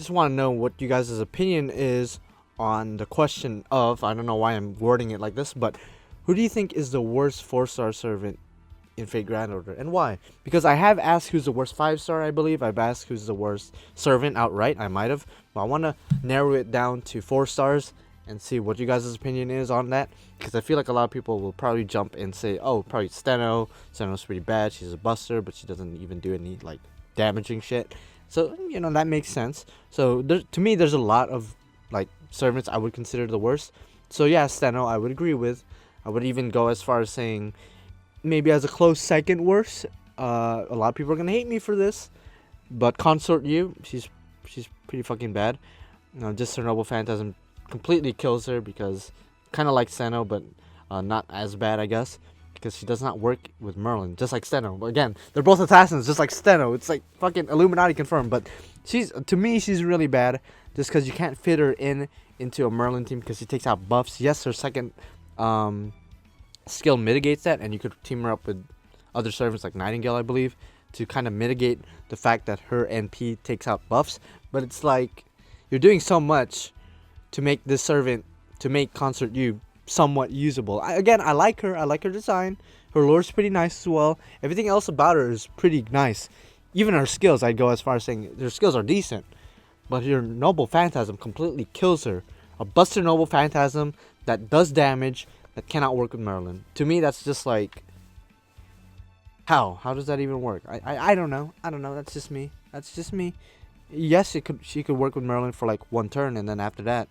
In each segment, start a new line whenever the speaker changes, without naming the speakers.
just want to know what you guys' opinion is on the question of, I don't know why I'm wording it like this, but who do you think is the worst 4-star servant in Fate Grand Order, and why? Because I have asked who's the worst 5-star, I believe. I've asked who's the worst servant outright. I might have, but I want to narrow it down to 4 stars and see what you guys' opinion is on that, because I feel like a lot of people will probably jump and say, oh, probably Steno. Steno's pretty bad. She's a buster, but she doesn't even do any like damaging shit. So, you know, that makes sense. So to me, there's a lot of like servants I would consider the worst. So yeah, Steno I would agree with. I would even go as far as saying maybe as a close second worst. A lot of people are gonna hate me for this, but Consort Yu, she's pretty fucking bad. You know, just her Noble Phantasm completely kills her, because kind of like Steno, but not as bad, I guess, because she does not work with Merlin, just like Steno. But again, they're both assassins, just like Steno. It's like fucking Illuminati confirmed. But to me, she's really bad, just because you can't fit her into a Merlin team, because she takes out buffs. Yes, her second skill mitigates that, and you could team her up with other servants like Nightingale, I believe, to kind of mitigate the fact that her NP takes out buffs. But it's like you're doing so much to make this servant, to make Consort Yu somewhat usable. I like her. I like her design. Her lore's pretty nice as well. Everything else about her is pretty nice. Even her skills, I'd go as far as saying her skills are decent. But her Noble Phantasm completely kills her. A Buster Noble Phantasm that does damage, that cannot work with Merlin. To me, that's just like, how does that even work? I don't know. That's just me. Yes, she could work with Merlin for like one turn, and then after that,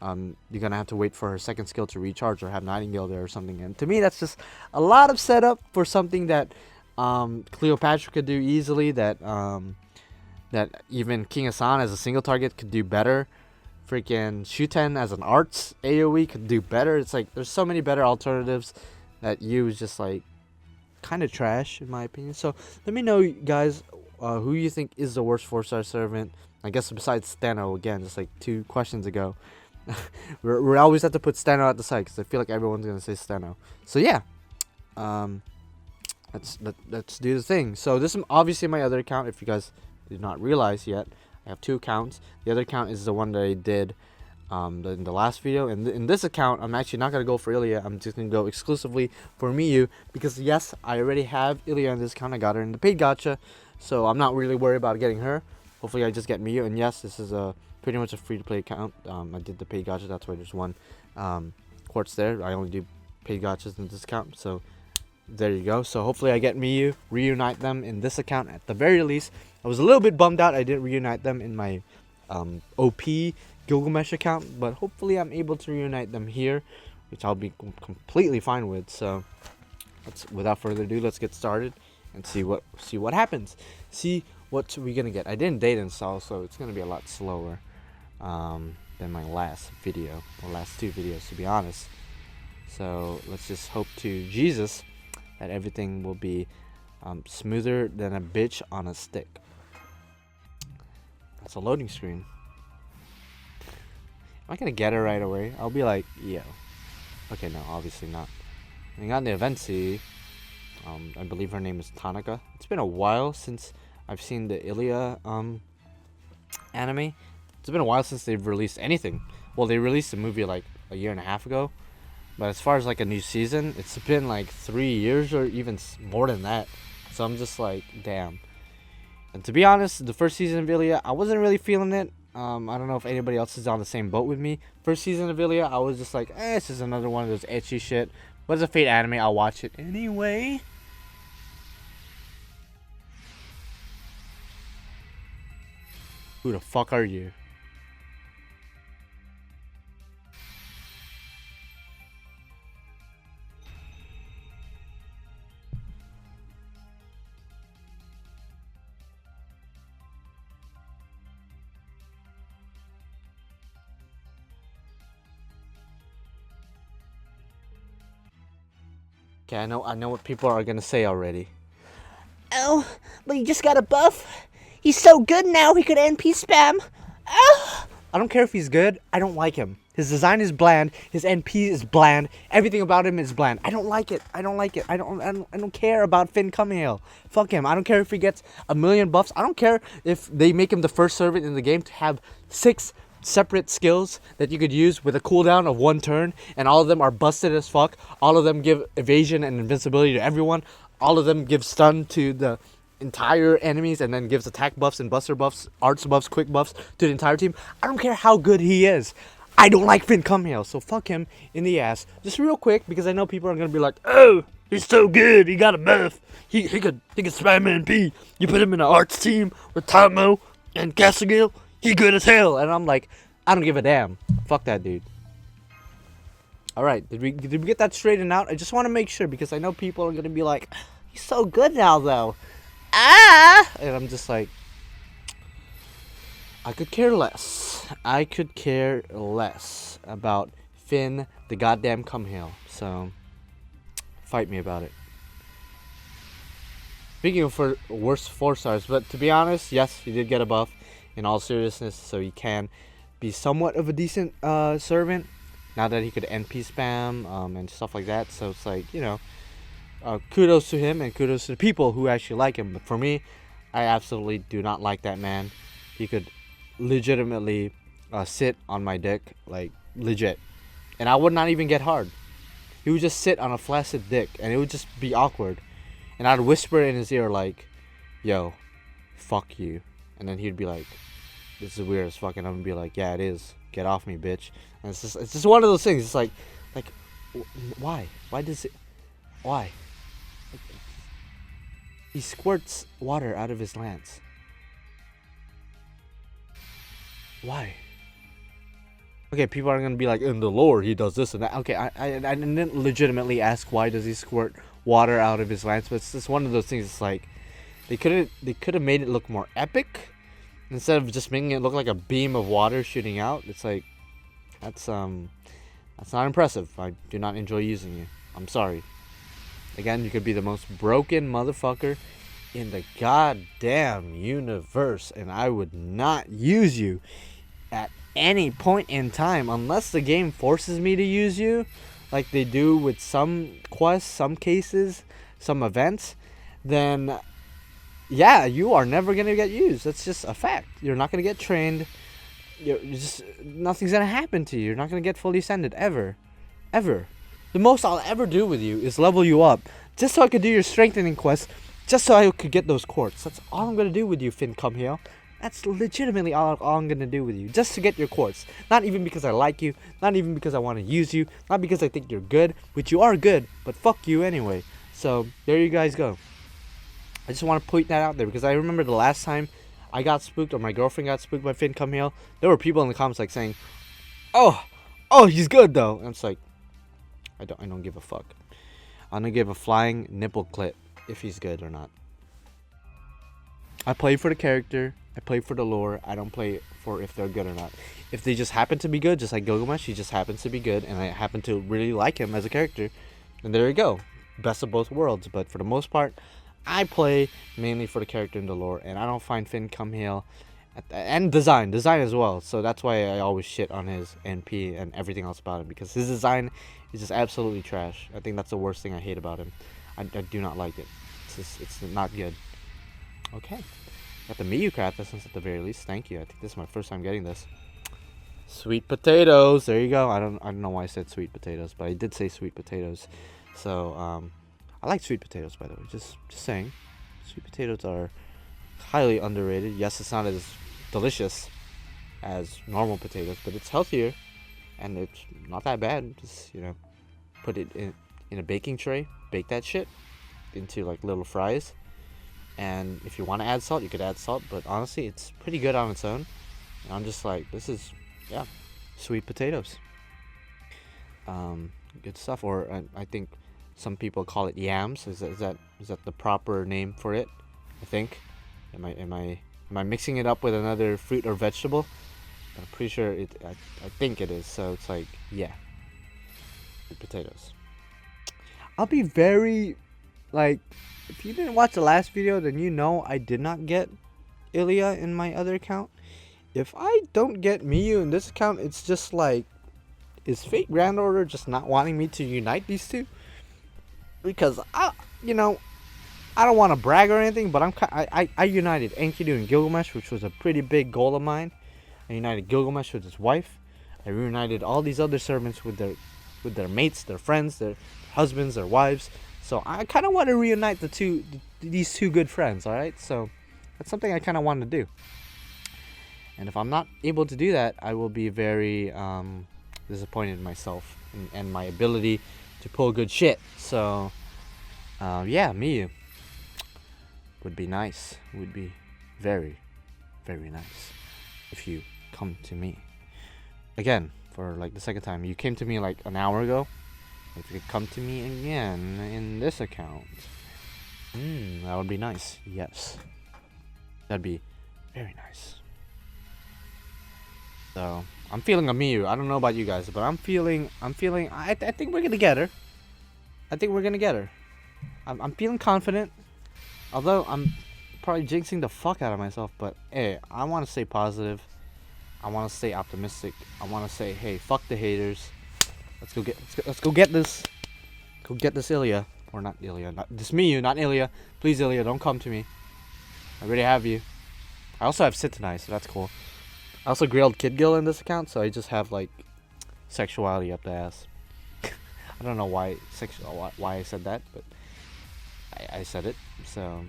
you're gonna have to wait for her second skill to recharge, or have Nightingale there or something. And to me, that's just a lot of setup for something that Cleopatra could do easily. That even King Hassan as a single target could do better. Freaking Shuten as an arts AoE could do better. It's like there's so many better alternatives that Yu is just like kind of trash in my opinion. So let me know, guys, who you think is the worst 4-star servant. I guess besides Steno, again, just like 2 questions ago. we always have to put Steno at the side, because I feel like everyone's gonna say Steno. So yeah, let's do the thing. So this is obviously my other account. If you guys did not realize yet, I have 2 accounts. The other account is the one that I did in the last video. And in this account, I'm actually not going to go for Illya. I'm just going to go exclusively for Miyu. Because yes, I already have Illya in this account. I got her in the paid gacha. So I'm not really worried about getting her. Hopefully I just get Miyu. And yes, this is pretty much a free-to-play account. I did the paid gacha. That's why there's 1 quartz there. I only do paid gachas in this account. So there you go. So hopefully I get Miyu, reunite them in this account at the very least. I was a little bit bummed out I didn't reunite them in my OP Gilgamesh account, but hopefully I'm able to reunite them here, which I'll be completely fine with. So without further ado, let's get started and see what happens. See what we're gonna get. I didn't date install, so it's gonna be a lot slower than my last video, or last 2 videos, to be honest. So let's just hope to Jesus that everything will be smoother than a bitch on a stick. That's a loading screen. Am I gonna get it right away? I'll be like, yo. Okay, no, obviously not. We got the event C. I believe her name is Tanaka. It's been a while since I've seen the Illya anime. It's been a while since they've released anything. Well, they released a movie like a year and a half ago. But as far as like a new season, it's been like 3 years or even more than that. So I'm just like, damn. And to be honest, the first season of Illya, I wasn't really feeling it. I don't know if anybody else is on the same boat with me. First season of Illya, I was just like, this is another one of those ecchi shit. But it's a Fate anime, I'll watch it anyway. Who the fuck are you? Okay, I know what people are gonna say already.
Oh, but he just got a buff. He's so good now he could NP spam. Oh.
I don't care if he's good. I don't like him. His design is bland. His NP is bland. Everything about him is bland. I don't like it. I don't care about Finn Cumhill. Fuck him. I don't care if he gets 1,000,000 buffs. I don't care if they make him the first servant in the game to have 6 separate skills that you could use with a cooldown of 1 turn, and all of them are busted as fuck. All of them give evasion and invincibility to everyone. All of them give stun to the entire enemies, and then gives attack buffs and buster buffs, arts buffs, quick buffs to the entire team. I don't care how good he is. I don't like Finn Cumhill, so fuck him in the ass. Just real quick, because I know people are gonna be like, "Oh, he's so good. He got a buff. He could spam NP. You put him in an arts team with Tomo and Castigal. He good as hell." And I'm like, I don't give a damn. Fuck that dude. All right, did we get that straightened out? I just want to make sure, because I know people are gonna be like, "He's so good now, though." And I'm just like, I could care less. I could care less about Finn the goddamn Cumhill. So, fight me about it. Speaking of worst 4 stars, but to be honest, yes, he did get a buff in all seriousness, so he can be somewhat of a decent servant now that he could NP spam and stuff like that. So it's like, you know, kudos to him and kudos to the people who actually like him. But for me, I absolutely do not like that man. He could legitimately sit on my dick, like legit, and I would not even get hard. He would just sit on a flaccid dick, and it would just be awkward, and I'd whisper in his ear like, "Yo, fuck you," and then he'd be like, "This is weird as fuck," and I'm gonna be like, "Yeah, it is. Get off me, bitch." And it's just one of those things. It's like why does it, why? He squirts water out of his lance. Why? Okay, people are gonna be like, in the lore he does this and that. Okay, I didn't legitimately ask why does he squirt water out of his lance, but it's just one of those things. It's like they could have made it look more epic instead of just making it look like a beam of water shooting out. It's like that's not impressive. I do not enjoy using you. I'm sorry. Again, you could be the most broken motherfucker in the goddamn universe, and I would not use you at any point in time unless the game forces me to use you, like they do with some quests, some cases, some events. Then yeah, you are never gonna get used. That's just a fact. You're not gonna get trained. You're just, nothing's gonna happen to you. You're not gonna get fully ascended ever. The most I'll ever do with you is level you up, just so I could do your strengthening quest, just so I could get those quartz. That's all I'm gonna do with you, Finn Cumhill. That's legitimately all I'm gonna do with you, just to get your quartz. Not even because I like you, not even because I want to use you, not because I think you're good, which you are good, but fuck you anyway. So there you guys go. I just want to point that out there, because I remember the last time I got spooked, or my girlfriend got spooked by Finn Cumhill, there were people in the comments like saying, oh, he's good though. And it's like, I don't give a fuck. I'm gonna give a flying nipple clit if he's good or not. I play for the character, I play for the lore, I don't play for if they're good or not. If they just happen to be good, just like Gilgamesh, he just happens to be good, and I happen to really like him as a character, then there you go. Best of both worlds. But for the most part, I play mainly for the character and the lore, and I don't find Finn Cumhill and design as well. So that's why I always shit on his NP and everything else about him, because his design is just absolutely trash. I think that's the worst thing I hate about him. I do not like it. It's not good. Okay, got the Miyu craft essence at the very least. Thank you. I think this is my first time getting this. Sweet potatoes. There you go. I don't know why I said sweet potatoes, but I did say sweet potatoes. So I like sweet potatoes, by the way. Just saying. Sweet potatoes are highly underrated. Yes, it's not as delicious as normal potatoes, but it's healthier, and it's not that bad. Just, put it in a baking tray, bake that shit into like little fries, and if you want to add salt, you could add salt, but honestly, it's pretty good on its own. And I'm just like, this is, yeah, sweet potatoes. Good stuff. Or I think some people call it yams. Is that the proper name for it? I think. Am I mixing it up with another fruit or vegetable? I'm pretty sure I think it is. So it's like, yeah, potatoes. I'll be very, like, if you didn't watch the last video, then you know I did not get Illya in my other account. If I don't get Miyu in this account, it's just like, is Fate Grand Order just not wanting me to unite these two? Because I don't want to brag or anything, but I united Enkidu and Gilgamesh, which was a pretty big goal of mine. I united Gilgamesh with his wife. I reunited all these other servants with their mates, their friends, their husbands, their wives. So I kind of want to reunite these two good friends. All right, so that's something I kind of want to do. And if I'm not able to do that, I will be very disappointed in myself and my ability to pull good shit. So yeah, Miyu would be nice. Would be very, very nice if you come to me. Again, for like the second time. You came to me like an hour ago. If you could come to me again in this account. That would be nice. Yes. That'd be very nice. So, I'm feeling a Miyu. I don't know about you guys, but I think we're gonna get her. I think we're gonna get her. I'm feeling confident. Although I'm probably jinxing the fuck out of myself, but hey, I want to stay positive. I want to stay optimistic. I want to say, hey, fuck the haters. Let's go get this. Go get this Illya, or not Illya, not this Miyu, not Illya. Please, Illya, don't come to me. I already have you. I also have Sitanai, so that's cool. I also grilled Kid Gill in this account, so I just have like sexuality up the ass. I don't know why I said that, but I said it, so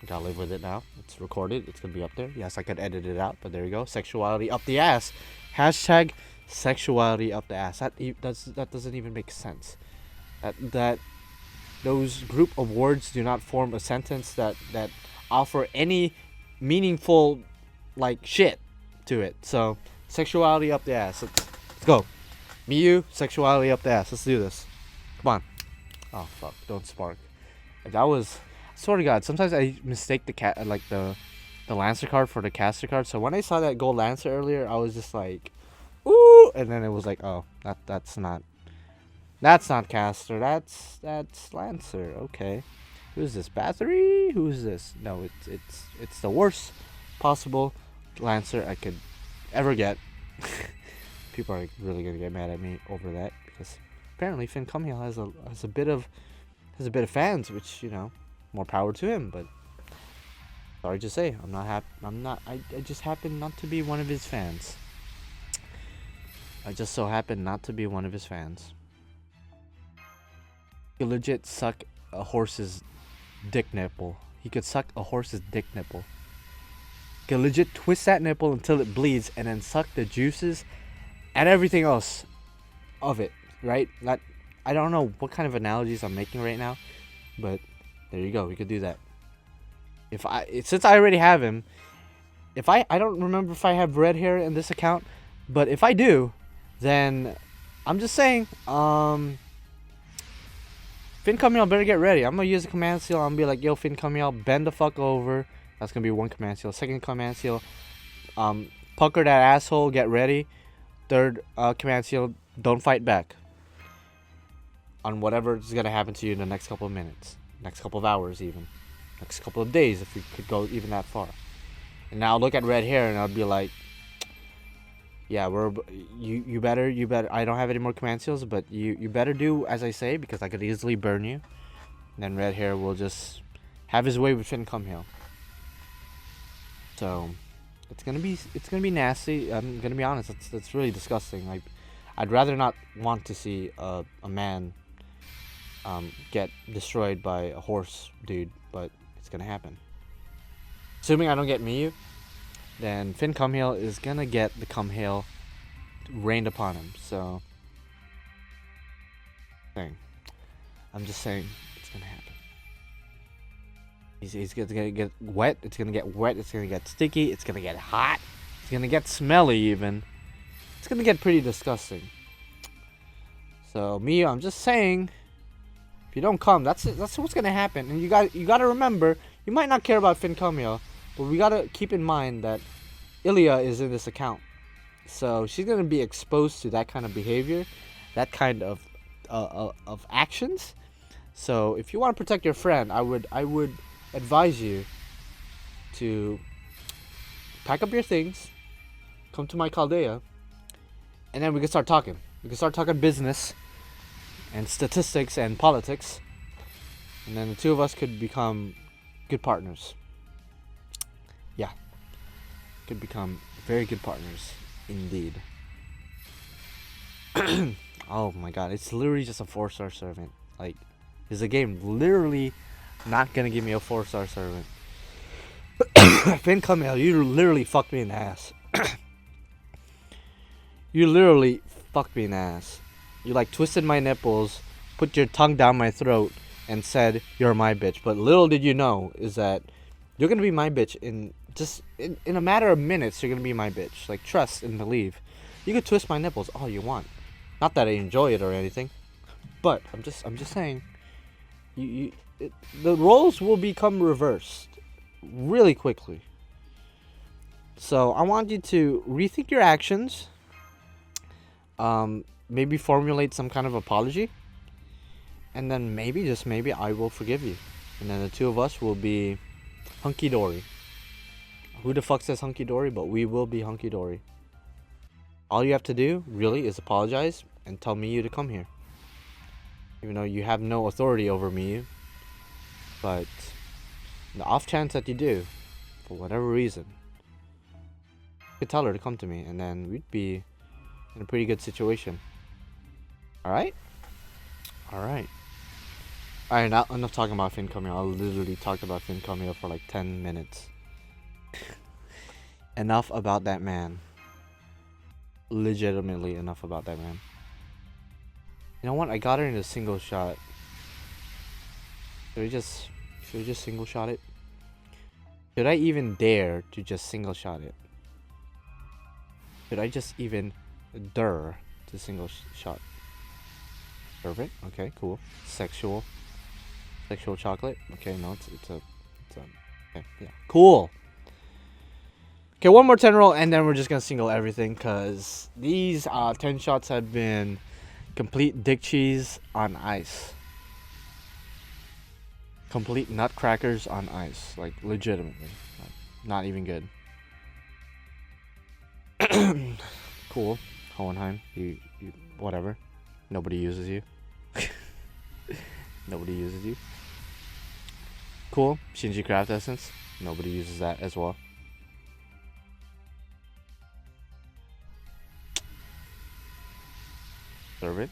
I gotta live with it now. It's recorded. It's gonna be up there. Yes, I could edit it out, but there you go. Sexuality up the ass. Hashtag sexuality up the ass. That doesn't even make sense. That those group of words do not form a sentence that offer any meaningful like shit to it. So sexuality up the ass. Let's go. Miyu, sexuality up the ass. Let's do this. Come on. Oh fuck! Don't spark. That was. I swear to God, sometimes I mistake the Lancer card for the Caster card. So when I saw that gold Lancer earlier, I was just like, ooh, and then it was like, oh, that's not Caster. That's Lancer. Okay, who's this? Bathory? Who's this? No, it's the worst possible Lancer I could ever get. People are really gonna get mad at me over that because apparently Finn Cumhill has a bit of fans, which more power to him. But sorry to say, I just happen not to be one of his fans. I just so happen not to be one of his fans. He could legit suck a horse's dick nipple. He could suck a horse's dick nipple. He could legit twist that nipple until it bleeds and then suck the juices and everything else of it, right? I don't know what kind of analogies I'm making right now, but there you go. We could do that. Since I already have him, I don't remember if I have red hair in this account, but if I do, then I'm just saying, Finn Cumhill better get ready. I'm gonna use a command seal. I'm gonna be like, yo, Finn Cumhill, bend the fuck over. That's gonna be one command seal. Second command seal, pucker that asshole, get ready. Third command seal, don't fight back on whatever is gonna happen to you in the next couple of minutes, next couple of hours, even next couple of days, if we could go even that far. And now I'll look at red hair and I'll be like, yeah, you better. I don't have any more command seals, but you better do as I say, because I could easily burn you. And then red hair will just have his way with Finn Cumhill. So it's gonna be nasty. I'm gonna be honest. It's really disgusting. Like, I'd rather not want to see a man get destroyed by a horse dude, but it's gonna happen. Assuming I don't get Miyu, then Finn Cumhill is gonna get the Cumhill rained upon him. So, I'm just saying it's gonna happen. He's gonna get wet. It's gonna get wet. It's gonna get sticky. It's gonna get hot. It's gonna get smelly even. It's gonna get pretty disgusting. So Miyu, I'm just saying, if you don't come, that's what's gonna happen. And you gotta remember, you might not care about Finn Cumhill, but we gotta keep in mind that Illya is in this account, so she's gonna be exposed to that kind of behavior, that kind of actions. So if you want to protect your friend, I would advise you to pack up your things, come to my Chaldea, and then we can start talking. We can start talking business and statistics and politics, and then the two of us could become good partners. Yeah, could become very good partners indeed. Oh my god, it's literally just a 4-star servant. Like, is the game literally not gonna give me a 4-star servant? Finn Camille, you literally fucked me in the ass. You literally fucked me in the ass. You like twisted my nipples, put your tongue down my throat, and said you're my bitch. But little did you know is that you're gonna be my bitch in a matter of minutes. You're gonna be my bitch. Like, trust and believe. You could twist my nipples all you want. Not that I enjoy it or anything, but I'm just saying. The roles will become reversed really quickly. So I want you to rethink your actions. Maybe formulate some kind of apology, and then maybe, just maybe, I will forgive you, and then the two of us will be hunky dory. Who the fuck says hunky dory? But we will be hunky dory. All you have to do really is apologize and tell Miyu to come here, even though you have no authority over Miyu. But the off chance that you do, for whatever reason, you could tell her to come to me, and then we'd be in a pretty good situation. Alright? Alright. Alright, now enough talking about Finn Camille. I literally talked about Finn Camille for like 10 minutes. Enough about that man. Legitimately enough about that man. You know what? I got her in a single shot. Should we just single shot it? Should I even dare to just single shot it? Should I just even dare to single shot? Perfect. Okay, cool. Sexual chocolate. Okay, no, it's a okay, yeah, cool. Okay, one more 10 roll, and then we're just gonna single everything, because these 10 shots have been complete dick cheese on ice. Complete nutcrackers on ice. Like, legitimately. Not even good. Cool. Hohenheim, you whatever. Nobody uses you. Nobody uses you. Cool. Shinji Craft Essence. Nobody uses that as well. Servant.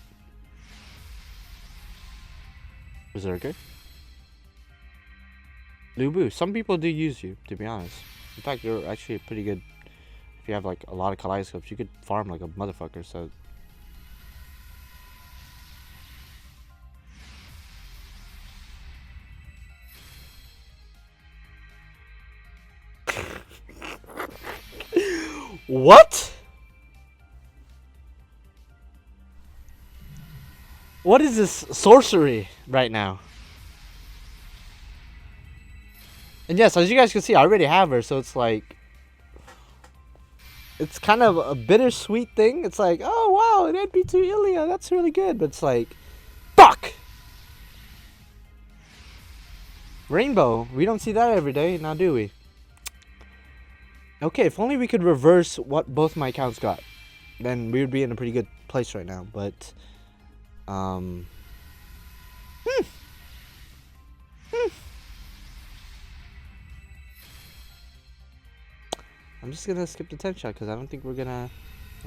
Berserker. Lubu. Some people do use you, to be honest. In fact, you're actually pretty good. If you have like a lot of kaleidoscopes, you could farm like a motherfucker, so. What? What is this sorcery right now? And yes, as you guys can see, I already have her, so it's like, it's kind of a bittersweet thing. It's like, oh wow, an NP2 Illya, that's really good. But it's like, fuck! Rainbow, we don't see that every day, now do we? Okay, if only we could reverse what both my accounts got, then we would be in a pretty good place right now. But, I'm just gonna skip the 10 shot because I don't think we're gonna.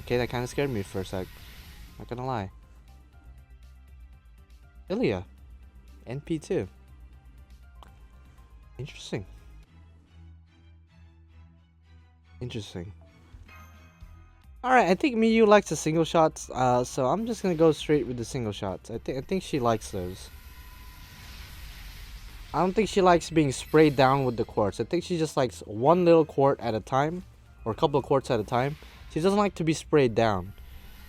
Okay, that kind of scared me for a sec. Not gonna lie. Illya, NP2. Interesting. Interesting. Alright, I think Miyu likes the single shots, so I'm just gonna go straight with the single shots. I think she likes those. I don't think she likes being sprayed down with the quartz. I think she just likes one little quart at a time, or a couple of quarts at a time. She doesn't like to be sprayed down.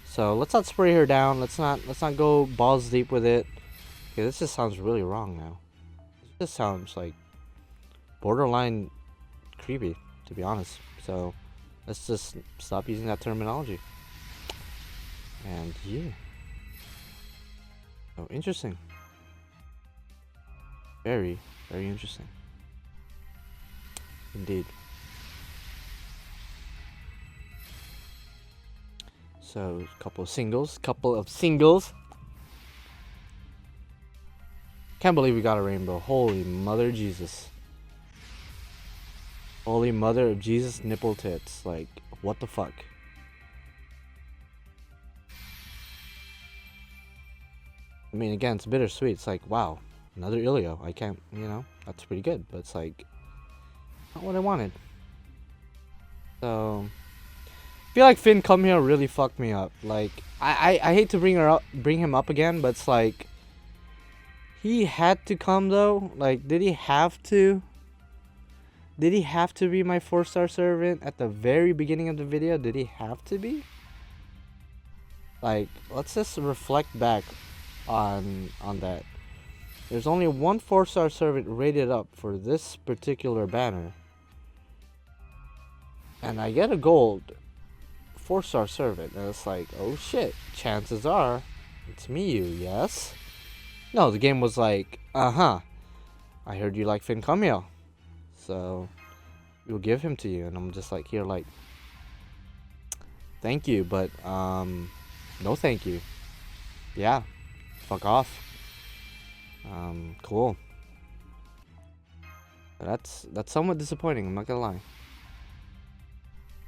So let's not spray her down. Let's not go balls deep with it. Okay, this just sounds really wrong now. This sounds like borderline creepy, to be honest. So let's just stop using that terminology. And yeah. Oh, interesting. Very, very interesting. Indeed. So, couple of singles. Can't believe we got a rainbow. Holy mother Jesus. Holy mother of Jesus nipple tits. Like, what the fuck? I mean, again, it's bittersweet. It's like, wow, another Illya. I can't, you know, that's pretty good. But it's like, not what I wanted. So, I feel like Finn come here really fucked me up. Like, I hate to bring him up again, but it's like, he had to come though. Like, did he have to? Did he have to be my 4-star servant at the very beginning of the video? Did he have to be? Like, let's just reflect back on that. There's only one 4-star servant rated up for this particular banner. And I get a gold 4-star servant. And it's like, oh shit, chances are it's Miyu, yes? No, the game was like, I heard you like Finn Cameo, so we'll give him to you. And I'm just like, here, like, thank you, but no thank you. Yeah, fuck off. Cool. That's somewhat disappointing, I'm not gonna lie.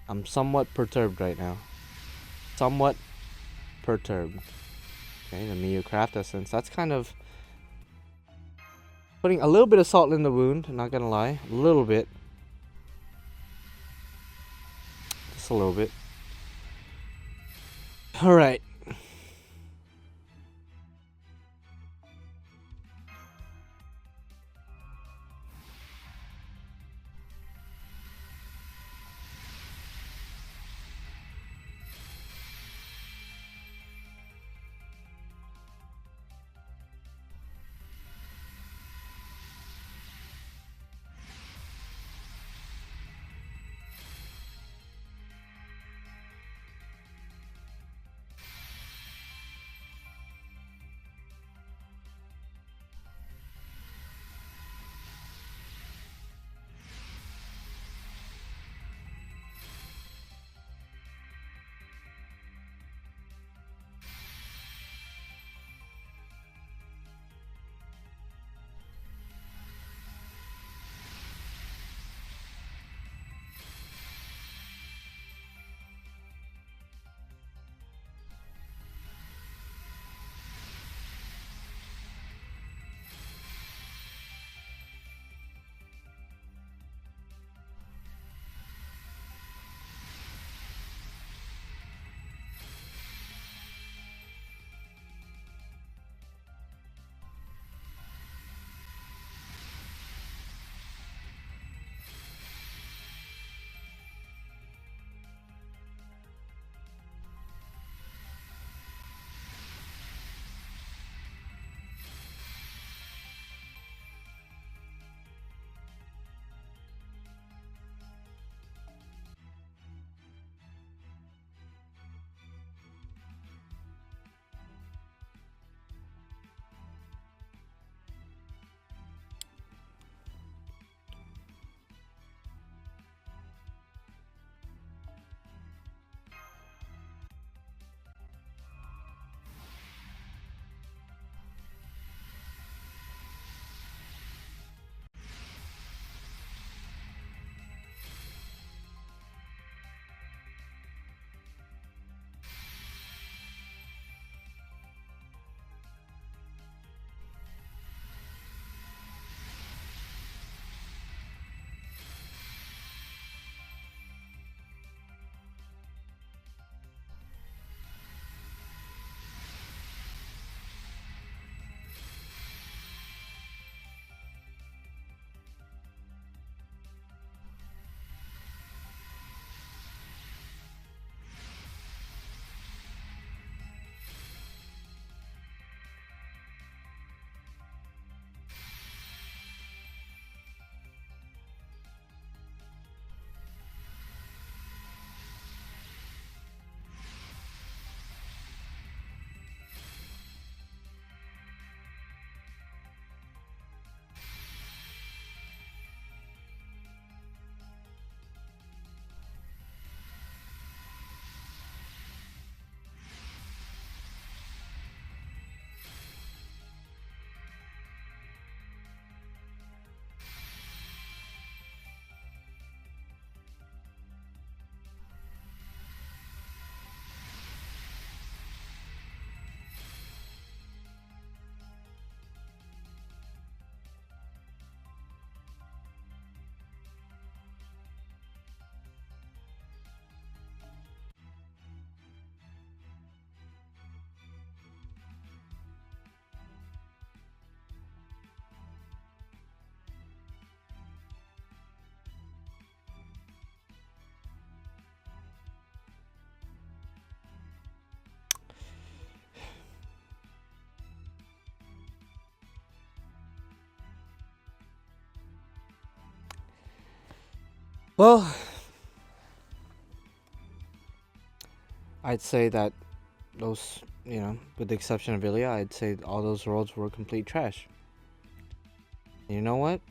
I'm somewhat perturbed right now. Somewhat perturbed. Okay, the Miyu Craft Essence. That's kind of putting a little bit of salt in the wound, not gonna lie. A little bit. Just a little bit. Alright. Well, I'd say that those, with the exception of Ilya, I'd say all those roles were complete trash. And you know what?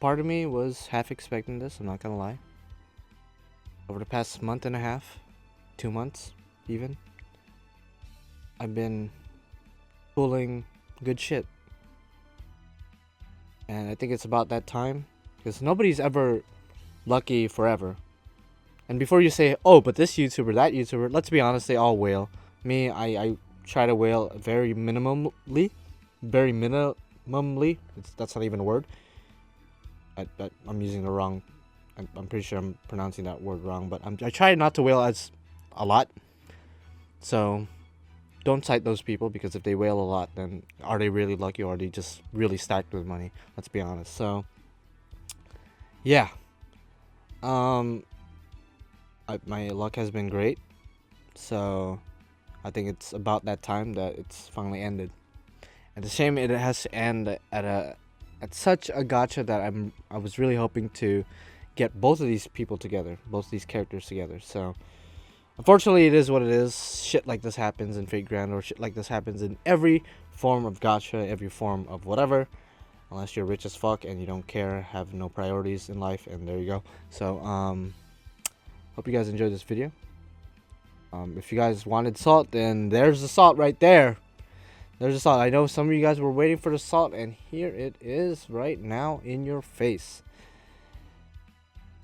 Part of me was half expecting this, I'm not gonna lie. Over the past month and a half, 2 months even, I've been pulling good shit. And I think it's about that time, because nobody's ever lucky forever. And before you say, oh, but this YouTuber, that YouTuber, let's be honest, they all whale. Me, I try to whale very minimally. That's not even a word. I'm using the wrong, I'm pretty sure I'm pronouncing that word wrong, but I try not to whale as a lot. So don't cite those people, because if they whale a lot, then are they really lucky, or are they just really stacked with money? Let's be honest. So yeah, my luck has been great, so I think it's about that time that it's finally ended. And it's a shame it has to end at such a gacha that I was really hoping to get both of these people together, both of these characters together. So unfortunately, it is what it is. Shit like this happens in Fate Grand, or shit like this happens in every form of gacha, every form of whatever. Unless you're rich as fuck and you don't care, have no priorities in life, and there you go. So hope you guys enjoyed this video. If you guys wanted salt, then there's the salt right there. There's the salt. I know some of you guys were waiting for the salt, and here it is right now in your face.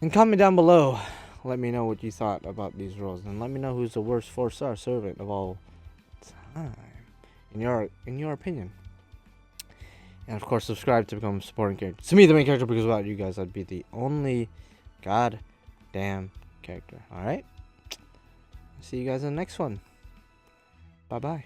And comment down below. Let me know what you thought about these roles, and let me know who's the worst 4-star servant of all time, in your opinion. And of course, subscribe to become a supporting character. To me, the main character, because without you guys, I'd be the only goddamn character. All right. See you guys in the next one. Bye bye.